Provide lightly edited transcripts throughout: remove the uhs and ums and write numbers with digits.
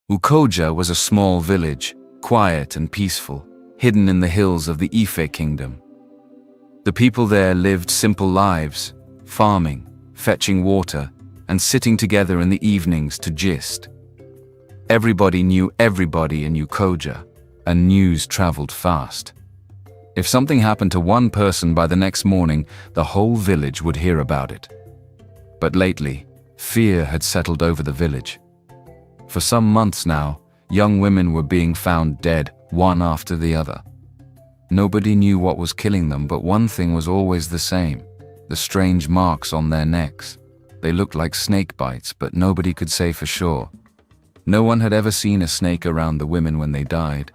Ukoja was a small village, quiet and peaceful, hidden in the hills of the Ife kingdom. The people there lived simple lives, farming, fetching water, and sitting together in the evenings to gist. Everybody knew everybody in Ukoja, and news traveled fast. If something happened to one person by the next morning, the whole village would hear about it. But lately, fear had settled over the village. For some months now, young women were being found dead, one after the other. Nobody knew what was killing them, but one thing was always the same: the strange marks on their necks. They looked like snake bites, but nobody could say for sure. No one had ever seen a snake around the women when they died.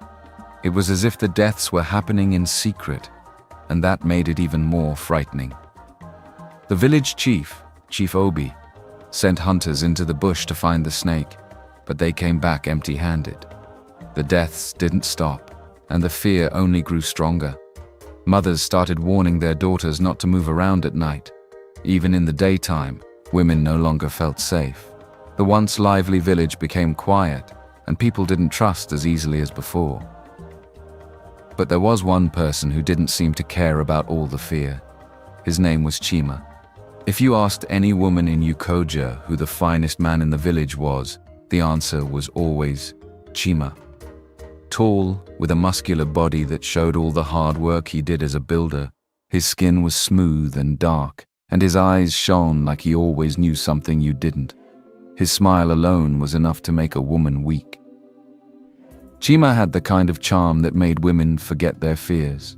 It was as if the deaths were happening in secret, and that made it even more frightening. The village chief, Chief Obi, sent hunters into the bush to find the snake, but they came back empty-handed. The deaths didn't stop, and the fear only grew stronger. Mothers started warning their daughters not to move around at night. Even in the daytime, women no longer felt safe. The once lively village became quiet, and people didn't trust as easily as before. But there was one person who didn't seem to care about all the fear. His name was Chima. If you asked any woman in Ukoja who the finest man in the village was, the answer was always Chima. Tall, with a muscular body that showed all the hard work he did as a builder, his skin was smooth and dark, and his eyes shone like he always knew something you didn't. His smile alone was enough to make a woman weak. Chima had the kind of charm that made women forget their fears.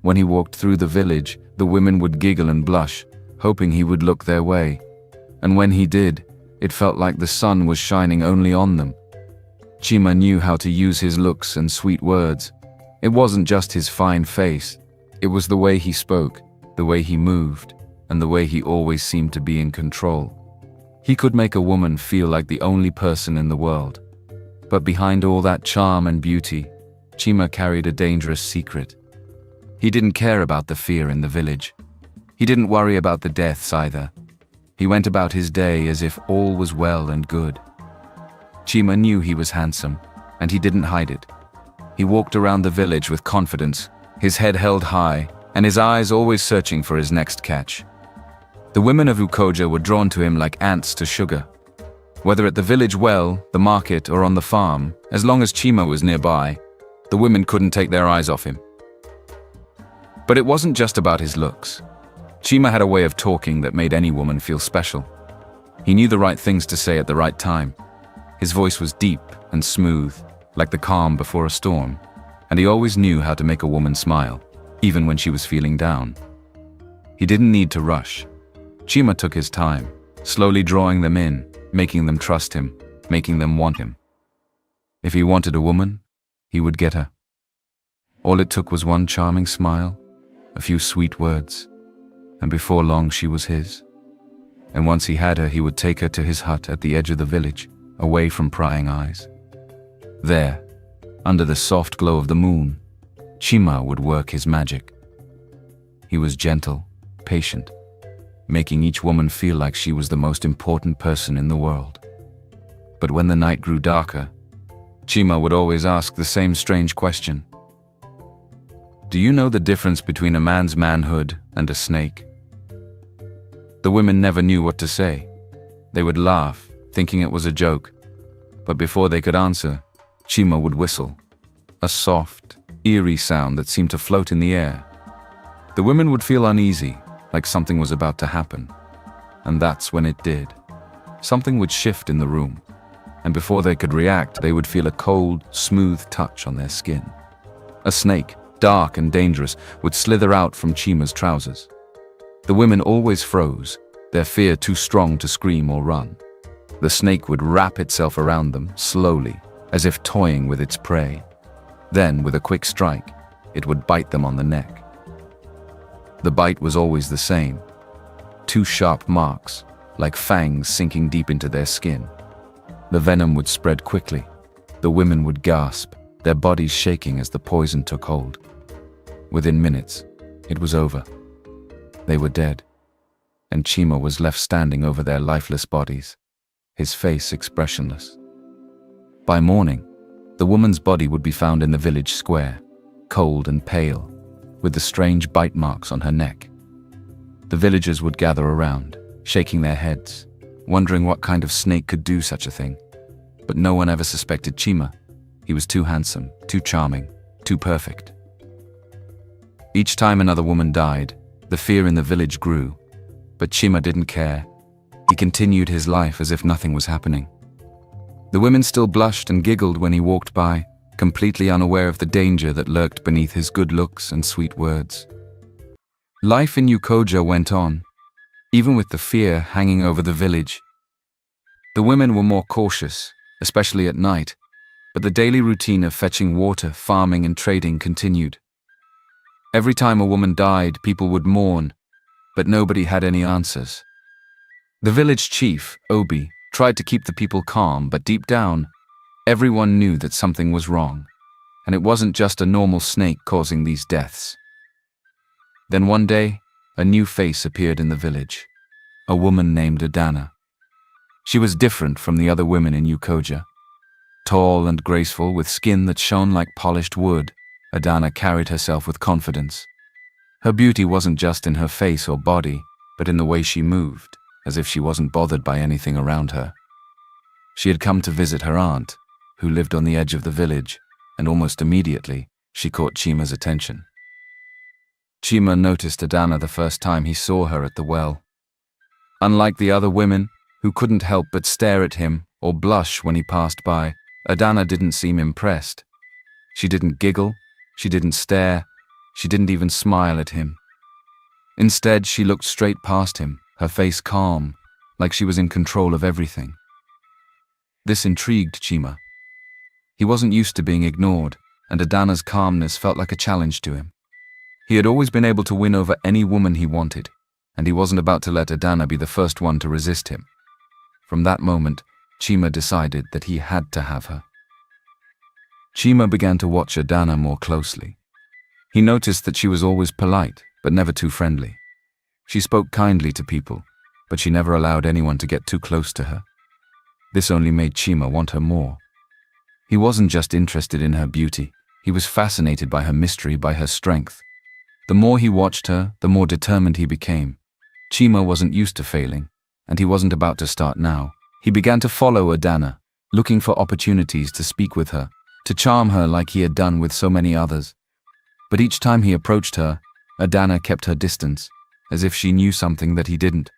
When he walked through the village, the women would giggle and blush, hoping he would look their way. And when he did, it felt like the sun was shining only on them. Chima knew how to use his looks and sweet words. It wasn't just his fine face, it was the way he spoke, the way he moved, and the way he always seemed to be in control. He could make a woman feel like the only person in the world. But behind all that charm and beauty, Chima carried a dangerous secret. He didn't care about the fear in the village. He didn't worry about the deaths either. He went about his day as if all was well and good. Chima knew he was handsome, and he didn't hide it. He walked around the village with confidence, his head held high, and his eyes always searching for his next catch. The women of Ukoja were drawn to him like ants to sugar. Whether at the village well, the market, or on the farm, as long as Chima was nearby, the women couldn't take their eyes off him. But it wasn't just about his looks. Chima had a way of talking that made any woman feel special. He knew the right things to say at the right time. His voice was deep and smooth, like the calm before a storm, and he always knew how to make a woman smile, even when she was feeling down. He didn't need to rush. Chima took his time, slowly drawing them in, making them trust him, making them want him. If he wanted a woman, he would get her. All it took was one charming smile, a few sweet words, and before long she was his. And once he had her, he would take her to his hut at the edge of the village, away from prying eyes. There, under the soft glow of the moon, Chima would work his magic. He was gentle, patient, making each woman feel like she was the most important person in the world. But when the night grew darker, Chima would always ask the same strange question. Do you know the difference between a man's manhood and a snake? The women never knew what to say. They would laugh, thinking it was a joke. But before they could answer, Chima would whistle, a soft, eerie sound that seemed to float in the air. The women would feel uneasy, like something was about to happen. And that's when it did. Something would shift in the room, and before they could react, they would feel a cold, smooth touch on their skin. A snake, dark and dangerous, would slither out from Chima's trousers. The women always froze, their fear too strong to scream or run. The snake would wrap itself around them, slowly, as if toying with its prey. Then, with a quick strike, it would bite them on the neck. The bite was always the same. 2 sharp marks, like fangs sinking deep into their skin. The venom would spread quickly. The women would gasp, their bodies shaking as the poison took hold. Within minutes, it was over. They were dead, and Chima was left standing over their lifeless bodies, his face expressionless. By morning, the woman's body would be found in the village square, cold and pale, with the strange bite marks on her neck. The villagers would gather around, shaking their heads, wondering what kind of snake could do such a thing. But no one ever suspected Chima. He was too handsome, too charming, too perfect. Each time another woman died, the fear in the village grew. But Chima didn't care. He continued his life as if nothing was happening. The women still blushed and giggled when he walked by, completely unaware of the danger that lurked beneath his good looks and sweet words. Life in Ukoja went on, even with the fear hanging over the village. The women were more cautious, especially at night, but the daily routine of fetching water, farming and trading continued. Every time a woman died, people would mourn, but nobody had any answers. The village chief, Obi, tried to keep the people calm, but deep down, everyone knew that something was wrong, and it wasn't just a normal snake causing these deaths. Then one day, a new face appeared in the village, a woman named Adana. She was different from the other women in Ukoja. Tall and graceful, with skin that shone like polished wood, Adana carried herself with confidence. Her beauty wasn't just in her face or body, but in the way she moved, as if she wasn't bothered by anything around her. She had come to visit her aunt, who lived on the edge of the village, and almost immediately, she caught Chima's attention. Chima noticed Adana the first time he saw her at the well. Unlike the other women, who couldn't help but stare at him or blush when he passed by, Adana didn't seem impressed. She didn't giggle, she didn't stare, she didn't even smile at him. Instead, she looked straight past him, her face calm, like she was in control of everything. This intrigued Chima. He wasn't used to being ignored, and Adana's calmness felt like a challenge to him. He had always been able to win over any woman he wanted, and he wasn't about to let Adana be the first one to resist him. From that moment, Chima decided that he had to have her. Chima began to watch Adana more closely. He noticed that she was always polite, but never too friendly. She spoke kindly to people, but she never allowed anyone to get too close to her. This only made Chima want her more. He wasn't just interested in her beauty, he was fascinated by her mystery, by her strength. The more he watched her, the more determined he became. Chima wasn't used to failing, and he wasn't about to start now. He began to follow Adana, looking for opportunities to speak with her, to charm her like he had done with so many others. But each time he approached her, Adana kept her distance, as if she knew something that he didn't.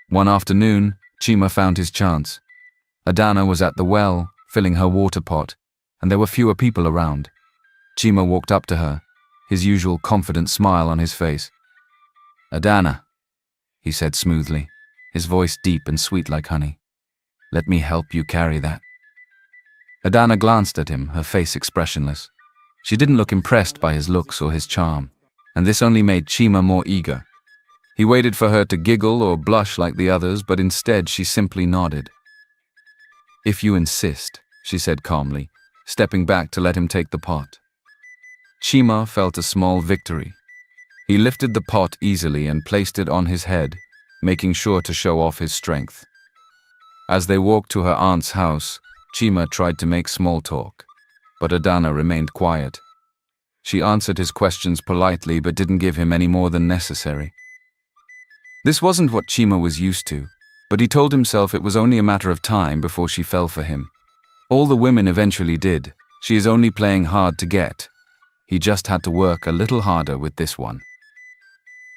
One afternoon, Chima found his chance. Adana was at the well, filling her water pot, and there were fewer people around. Chima walked up to her, his usual confident smile on his face. "Adana," he said smoothly, his voice deep and sweet like honey. "Let me help you carry that." Adana glanced at him, her face expressionless. She didn't look impressed by his looks or his charm, and this only made Chima more eager. He waited for her to giggle or blush like the others, but instead she simply nodded. "If you insist," she said calmly, stepping back to let him take the pot. Chima felt a small victory. He lifted the pot easily and placed it on his head, making sure to show off his strength. As they walked to her aunt's house, Chima tried to make small talk, but Adana remained quiet. She answered his questions politely but didn't give him any more than necessary. This wasn't what Chima was used to, but he told himself it was only a matter of time before she fell for him. All the women eventually did. She is only playing hard to get. He just had to work a little harder with this one.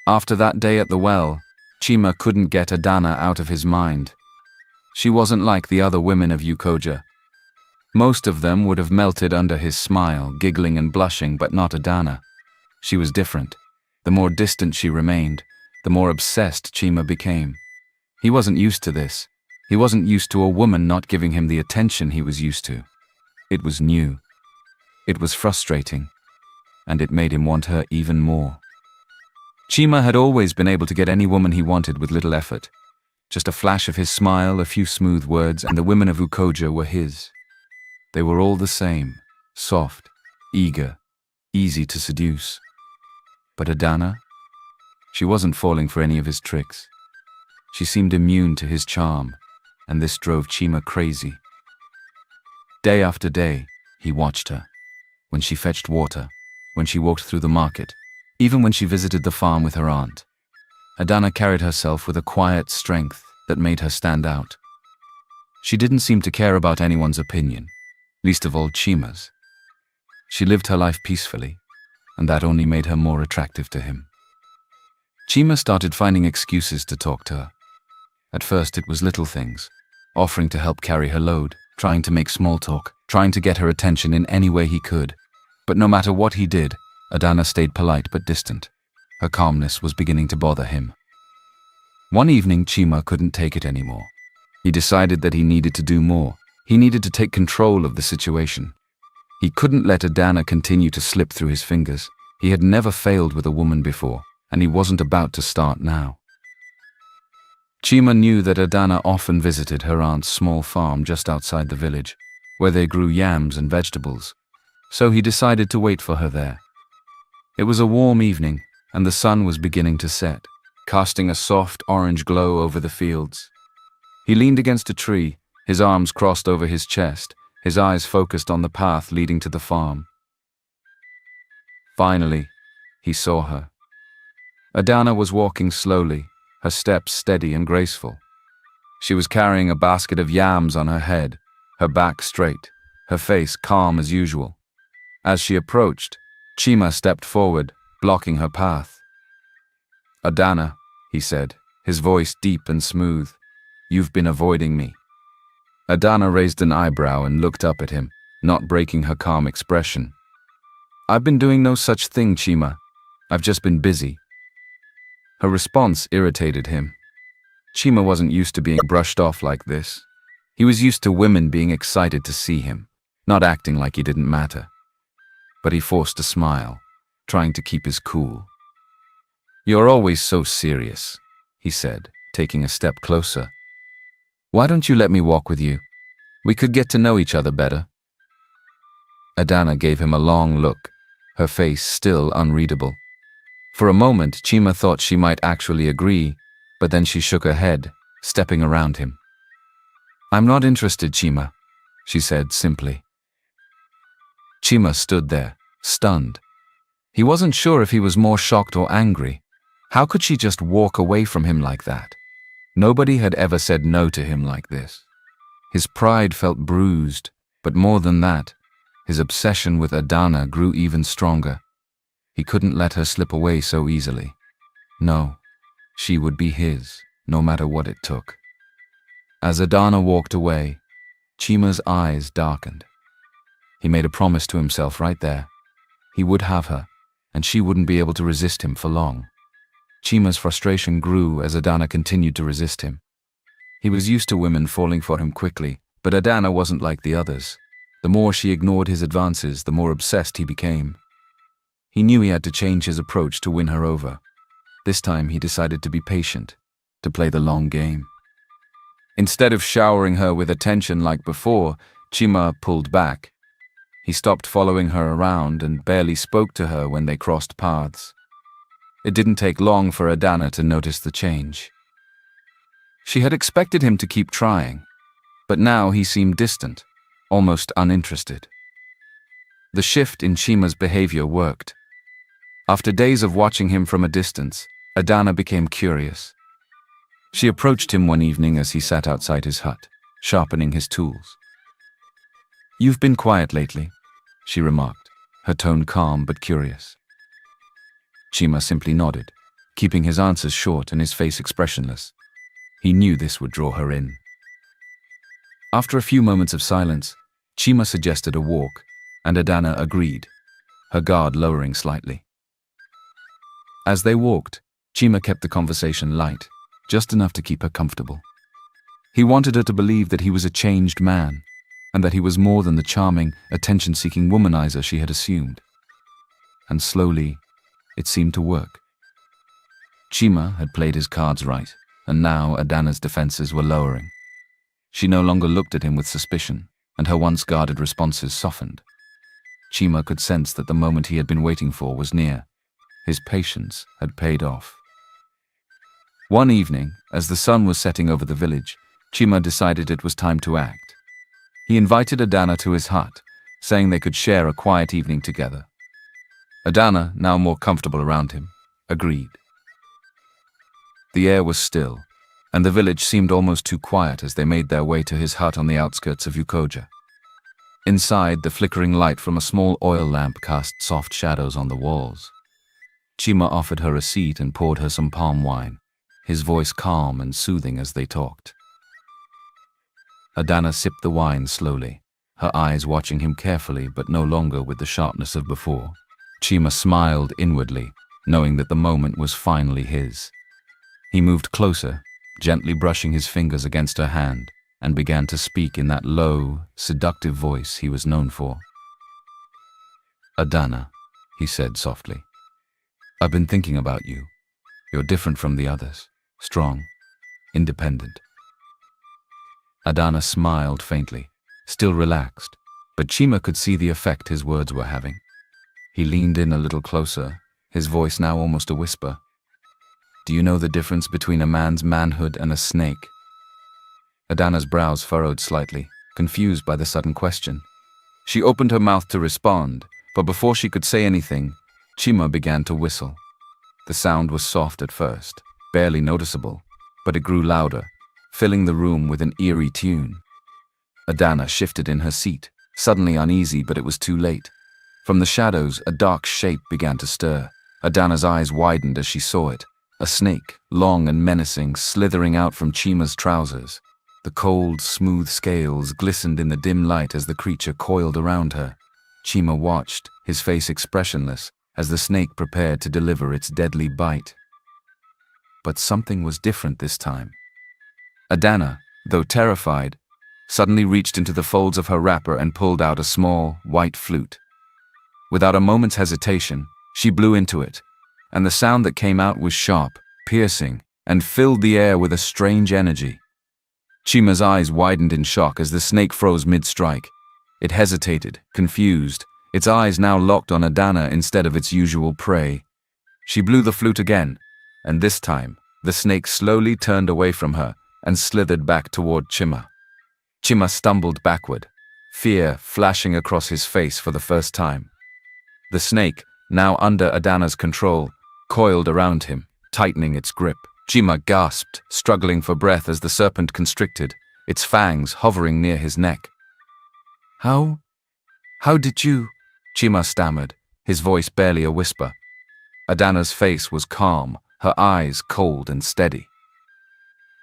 After that day at the well, Chima couldn't get Adana out of his mind. She wasn't like the other women of Ukoja. Most of them would have melted under his smile, giggling and blushing, but not Adana. She was different. The more distant she remained, the more obsessed Chima became. He wasn't used to this. He wasn't used to a woman not giving him the attention he was used to. It was new. It was frustrating, and it made him want her even more. Chima had always been able to get any woman he wanted with little effort. Just a flash of his smile, a few smooth words, and the women of Ukoja were his. They were all the same, soft, eager, easy to seduce. But Adana? She wasn't falling for any of his tricks. She seemed immune to his charm, and this drove Chima crazy. Day after day, he watched her. When she fetched water, when she walked through the market, even when she visited the farm with her aunt. Adana carried herself with a quiet strength that made her stand out. She didn't seem to care about anyone's opinion, least of all Chima's. She lived her life peacefully, and that only made her more attractive to him. Chima started finding excuses to talk to her. At first it was little things, offering to help carry her load, trying to make small talk, trying to get her attention in any way he could. But no matter what he did, Adana stayed polite but distant. Her calmness was beginning to bother him. One evening, Chima couldn't take it anymore. He decided that he needed to do more. He needed to take control of the situation. He couldn't let Adana continue to slip through his fingers. He had never failed with a woman before, and he wasn't about to start now. Chima knew that Adana often visited her aunt's small farm just outside the village, where they grew yams and vegetables, so he decided to wait for her there. It was a warm evening, and the sun was beginning to set, casting a soft orange glow over the fields. He leaned against a tree, his arms crossed over his chest, his eyes focused on the path leading to the farm. Finally, he saw her. Adana was walking slowly, her steps steady and graceful. She was carrying a basket of yams on her head, her back straight, her face calm as usual. As she approached, Chima stepped forward, blocking her path. "Adana," he said, his voice deep and smooth, "you've been avoiding me." Adana raised an eyebrow and looked up at him, not breaking her calm expression. "I've been doing no such thing, Chima. I've just been busy." Her response irritated him. Chima wasn't used to being brushed off like this. He was used to women being excited to see him, not acting like he didn't matter. But he forced a smile, trying to keep his cool. "You're always so serious," he said, taking a step closer. "Why don't you let me walk with you? We could get to know each other better." Adana gave him a long look, her face still unreadable. For a moment, Chima thought she might actually agree, but then she shook her head, stepping around him. "I'm not interested, Chima," she said simply. Chima stood there, stunned. He wasn't sure if he was more shocked or angry. How could she just walk away from him like that? Nobody had ever said no to him like this. His pride felt bruised, but more than that, his obsession with Adana grew even stronger. He couldn't let her slip away so easily. No, she would be his, no matter what it took. As Adana walked away, Chima's eyes darkened. He made a promise to himself right there. He would have her, and she wouldn't be able to resist him for long. Chima's frustration grew as Adana continued to resist him. He was used to women falling for him quickly, but Adana wasn't like the others. The more she ignored his advances, the more obsessed he became. He knew he had to change his approach to win her over. This time he decided to be patient, to play the long game. Instead of showering her with attention like before, Chima pulled back. He stopped following her around and barely spoke to her when they crossed paths. It didn't take long for Adana to notice the change. She had expected him to keep trying, but now he seemed distant, almost uninterested. The shift in Chima's behavior worked. After days of watching him from a distance, Adana became curious. She approached him one evening as he sat outside his hut, sharpening his tools. "You've been quiet lately," she remarked, her tone calm but curious. Chima simply nodded, keeping his answers short and his face expressionless. He knew this would draw her in. After a few moments of silence, Chima suggested a walk, and Adana agreed, her guard lowering slightly. As they walked, Chima kept the conversation light, just enough to keep her comfortable. He wanted her to believe that he was a changed man, and that he was more than the charming, attention-seeking womanizer she had assumed. And slowly, it seemed to work. Chima had played his cards right, and now Adana's defenses were lowering. She no longer looked at him with suspicion, and her once guarded responses softened. Chima could sense that the moment he had been waiting for was near. His patience had paid off. One evening, as the sun was setting over the village, Chima decided it was time to act. He invited Adana to his hut, saying they could share a quiet evening together. Adana, now more comfortable around him, agreed. The air was still, and the village seemed almost too quiet as they made their way to his hut on the outskirts of Ukoja. Inside, the flickering light from a small oil lamp cast soft shadows on the walls. Chima offered her a seat and poured her some palm wine, his voice calm and soothing as they talked. Adana sipped the wine slowly, her eyes watching him carefully but no longer with the sharpness of before. Chima smiled inwardly, knowing that the moment was finally his. He moved closer, gently brushing his fingers against her hand, and began to speak in that low, seductive voice he was known for. "Adana," he said softly, "I've been thinking about you. You're different from the others, strong, independent." Adana smiled faintly, still relaxed, but Chima could see the effect his words were having. He leaned in a little closer, his voice now almost a whisper. "Do you know the difference between a man's manhood and a snake?" Adana's brows furrowed slightly, confused by the sudden question. She opened her mouth to respond, but before she could say anything, Chima began to whistle. The sound was soft at first, barely noticeable, but it grew louder, filling the room with an eerie tune. Adana shifted in her seat, suddenly uneasy, but it was too late. From the shadows, a dark shape began to stir. Adana's eyes widened as she saw it. A snake, long and menacing, slithering out from Chima's trousers. The cold, smooth scales glistened in the dim light as the creature coiled around her. Chima watched, his face expressionless, as the snake prepared to deliver its deadly bite. But something was different this time. Adana, though terrified, suddenly reached into the folds of her wrapper and pulled out a small, white flute. Without a moment's hesitation, she blew into it, and the sound that came out was sharp, piercing, and filled the air with a strange energy. Chima's eyes widened in shock as the snake froze mid-strike. It hesitated, confused, its eyes now locked on Adana instead of its usual prey. She blew the flute again, and this time, the snake slowly turned away from her and slithered back toward Chima. Chima stumbled backward, fear flashing across his face for the first time. The snake, now under Adana's control, coiled around him, tightening its grip. Chima gasped, struggling for breath as the serpent constricted, its fangs hovering near his neck. How did you?" Chima stammered, his voice barely a whisper. Adana's face was calm, her eyes cold and steady.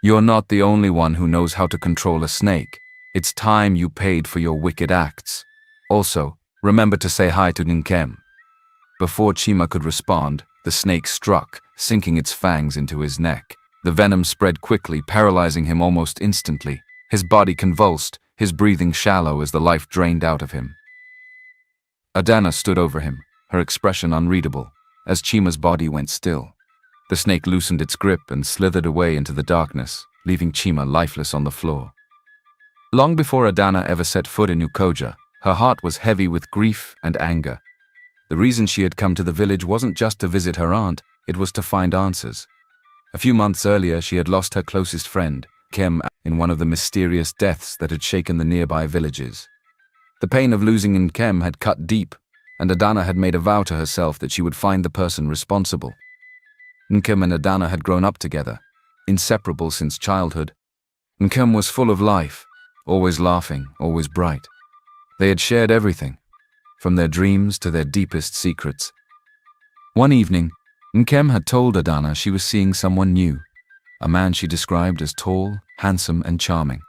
"You're not the only one who knows how to control a snake. It's time you paid for your wicked acts. Also, remember to say hi to Nkem." Before Chima could respond, the snake struck, sinking its fangs into his neck. The venom spread quickly, paralyzing him almost instantly. His body convulsed, his breathing shallow as the life drained out of him. Adana stood over him, her expression unreadable, as Chima's body went still. The snake loosened its grip and slithered away into the darkness, leaving Chima lifeless on the floor. Long before Adana ever set foot in Ukoja, her heart was heavy with grief and anger. The reason she had come to the village wasn't just to visit her aunt, it was to find answers. A few months earlier, she had lost her closest friend, Kem, in one of the mysterious deaths that had shaken the nearby villages. The pain of losing Nkem had cut deep, and Adana had made a vow to herself that she would find the person responsible. Nkem and Adana had grown up together, inseparable since childhood. Nkem was full of life, always laughing, always bright. They had shared everything, from their dreams to their deepest secrets. One evening, Nkem had told Adana she was seeing someone new, a man she described as tall, handsome, and charming,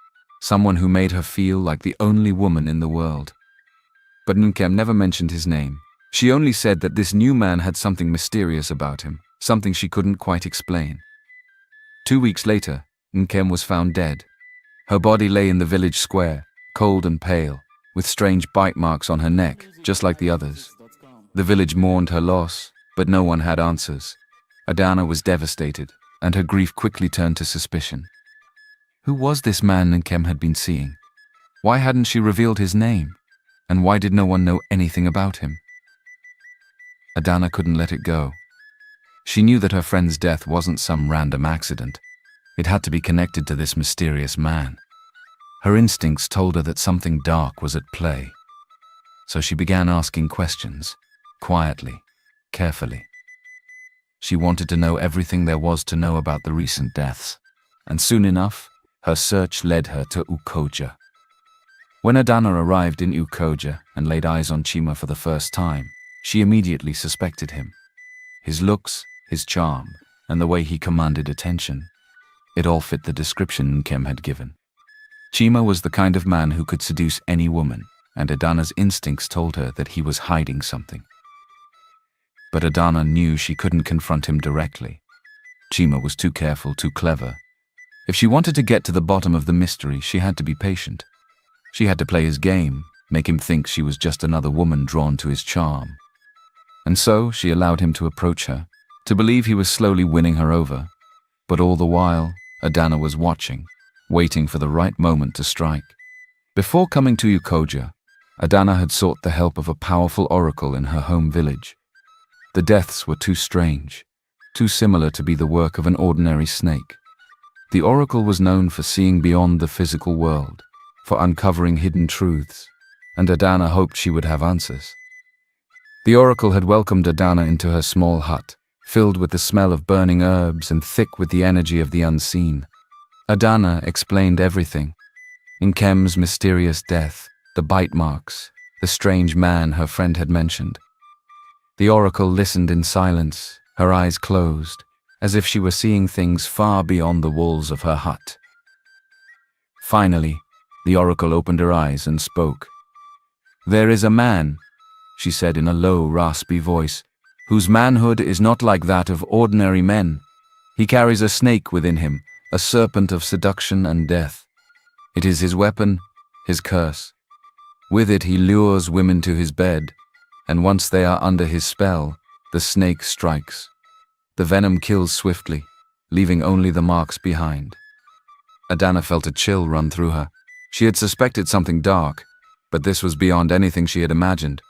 someone who made her feel like the only woman in the world. But Nkem never mentioned his name. She only said that this new man had something mysterious about him, something she couldn't quite explain. 2 weeks later, Nkem was found dead. Her body lay in the village square, cold and pale, with strange bite marks on her neck, just like the others. The village mourned her loss, but no one had answers. Adana was devastated, and her grief quickly turned to suspicion. Who was this man Nkem had been seeing? Why hadn't she revealed his name? And why did no one know anything about him? Adana couldn't let it go. She knew that her friend's death wasn't some random accident. It had to be connected to this mysterious man. Her instincts told her that something dark was at play. So she began asking questions, quietly, carefully. She wanted to know everything there was to know about the recent deaths, and soon enough, her search led her to Ukoja. When Adana arrived in Ukoja and laid eyes on Chima for the first time, she immediately suspected him. His looks, his charm, and the way he commanded attention, it all fit the description Nkem had given. Chima was the kind of man who could seduce any woman, and Adana's instincts told her that he was hiding something. But Adana knew she couldn't confront him directly. Chima was too careful, too clever. If she wanted to get to the bottom of the mystery, she had to be patient. She had to play his game, make him think she was just another woman drawn to his charm. And so she allowed him to approach her, to believe he was slowly winning her over. But all the while, Adana was watching, waiting for the right moment to strike. Before coming to Ukoja, Adana had sought the help of a powerful oracle in her home village. The deaths were too strange, too similar to be the work of an ordinary snake. The oracle was known for seeing beyond the physical world, for uncovering hidden truths, and Adana hoped she would have answers. The oracle had welcomed Adana into her small hut, filled with the smell of burning herbs and thick with the energy of the unseen. Adana explained everything. Nkem's mysterious death, the bite marks, the strange man her friend had mentioned. The oracle listened in silence, her eyes closed, as if she were seeing things far beyond the walls of her hut. Finally, the oracle opened her eyes and spoke. "There is a man," she said in a low, raspy voice, "whose manhood is not like that of ordinary men. He carries a snake within him, a serpent of seduction and death. It is his weapon, his curse. With it he lures women to his bed, and once they are under his spell, the snake strikes. The venom kills swiftly, leaving only the marks behind." Adana felt a chill run through her. She had suspected something dark, but this was beyond anything she had imagined.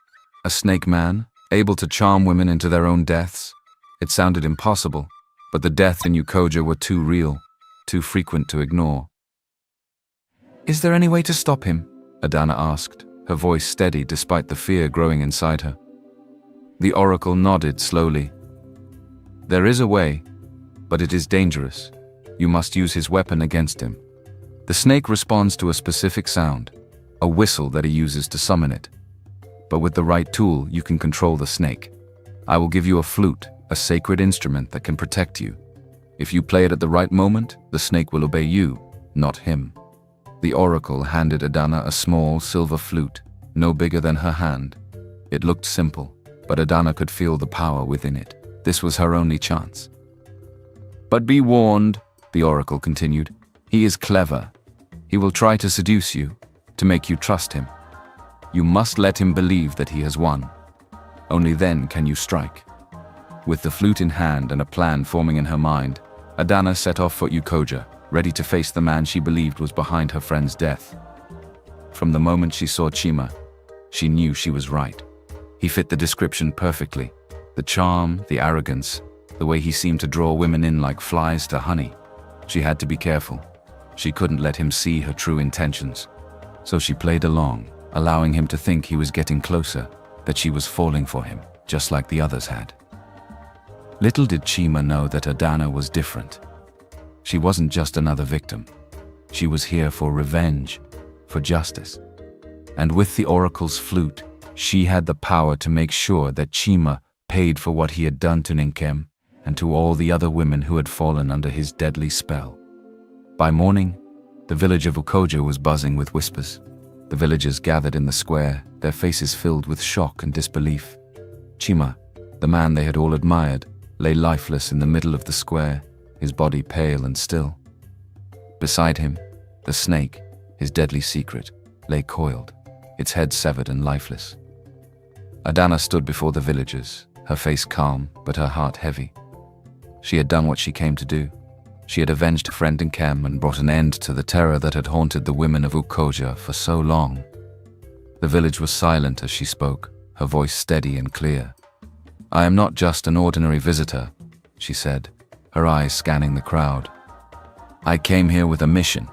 A snake man, able to charm women into their own deaths? It sounded impossible, but the deaths in Ukoja were too real, too frequent to ignore. "Is there any way to stop him?" Adana asked, her voice steady despite the fear growing inside her. The oracle nodded slowly. "There is a way, but it is dangerous. You must use his weapon against him. The snake responds to a specific sound, a whistle that he uses to summon it. But with the right tool, you can control the snake. I will give you a flute, a sacred instrument that can protect you. If you play it at the right moment, the snake will obey you, not him." The oracle handed Adana a small silver flute, no bigger than her hand. It looked simple, but Adana could feel the power within it. This was her only chance. "But be warned," the oracle continued. "He is clever. He will try to seduce you, to make you trust him. You must let him believe that he has won. Only then can you strike." With the flute in hand and a plan forming in her mind, Adana set off for Ukoja, ready to face the man she believed was behind her friend's death. From the moment she saw Chima, she knew she was right. He fit the description perfectly. The charm, the arrogance, the way he seemed to draw women in like flies to honey. She had to be careful. She couldn't let him see her true intentions. So she played along, allowing him to think he was getting closer, that she was falling for him, just like the others had. Little did Chima know that Adana was different. She wasn't just another victim. She was here for revenge, for justice. And with the oracle's flute, she had the power to make sure that Chima paid for what he had done to Nkem and to all the other women who had fallen under his deadly spell. By morning, the village of Ukoja was buzzing with whispers. The villagers gathered in the square, their faces filled with shock and disbelief. Chima, the man they had all admired, lay lifeless in the middle of the square, his body pale and still. Beside him, the snake, his deadly secret, lay coiled, its head severed and lifeless. Adana stood before the villagers, her face calm but her heart heavy. She had done what she came to do. She had avenged her friend Nkem and brought an end to the terror that had haunted the women of Ukoja for so long. The village was silent as she spoke, her voice steady and clear. "I am not just an ordinary visitor," she said, her eyes scanning the crowd. "I came here with a mission,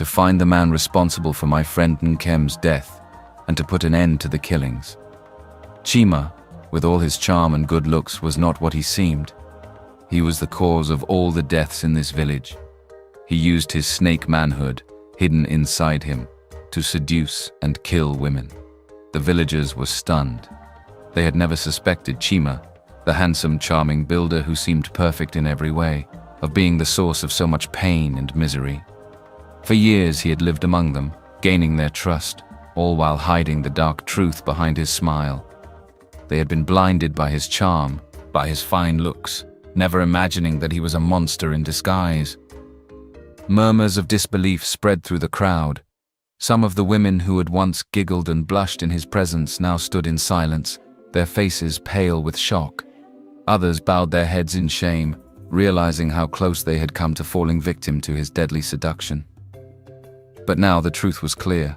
to find the man responsible for my friend Nkem's death, and to put an end to the killings. Chima, with all his charm and good looks, was not what he seemed. He was the cause of all the deaths in this village. He used his snake manhood, hidden inside him, to seduce and kill women. The villagers were stunned. They had never suspected Chima, the handsome, charming builder who seemed perfect in every way, of being the source of so much pain and misery. For years he had lived among them, gaining their trust, all while hiding the dark truth behind his smile. They had been blinded by his charm, by his fine looks, never imagining that he was a monster in disguise. Murmurs of disbelief spread through the crowd. Some of the women who had once giggled and blushed in his presence now stood in silence, their faces pale with shock. Others bowed their heads in shame, realizing how close they had come to falling victim to his deadly seduction. But now the truth was clear.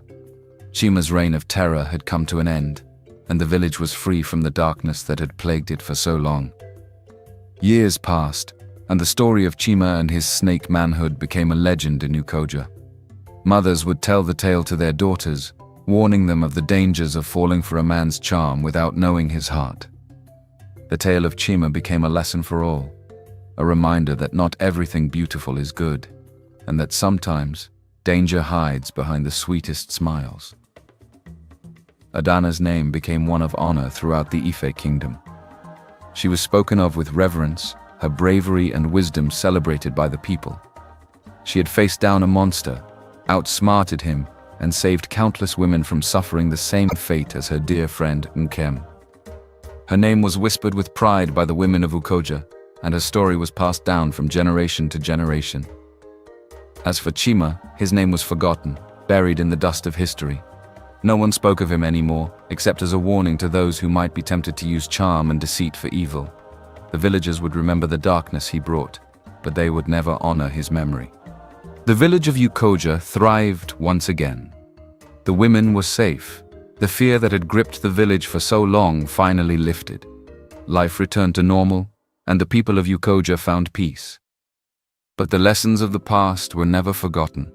Chima's reign of terror had come to an end, and the village was free from the darkness that had plagued it for so long. Years passed, and the story of Chima and his snake manhood became a legend in Ukoja. Mothers would tell the tale to their daughters, warning them of the dangers of falling for a man's charm without knowing his heart. The tale of Chima became a lesson for all, a reminder that not everything beautiful is good, and that sometimes danger hides behind the sweetest smiles. Adana's name became one of honor throughout the Ife kingdom. She was spoken of with reverence, her bravery and wisdom celebrated by the people. She had faced down a monster, outsmarted him, and saved countless women from suffering the same fate as her dear friend Nkem. Her name was whispered with pride by the women of Ukoja, and her story was passed down from generation to generation. As for Chima, his name was forgotten, buried in the dust of history. No one spoke of him anymore, except as a warning to those who might be tempted to use charm and deceit for evil. The villagers would remember the darkness he brought, but they would never honor his memory. The village of Ukoja thrived once again. The women were safe. The fear that had gripped the village for so long finally lifted. Life returned to normal, and the people of Ukoja found peace. But the lessons of the past were never forgotten.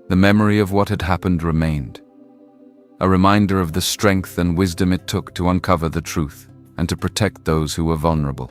The memory of what had happened remained. A reminder of the strength and wisdom it took to uncover the truth and to protect those who were vulnerable.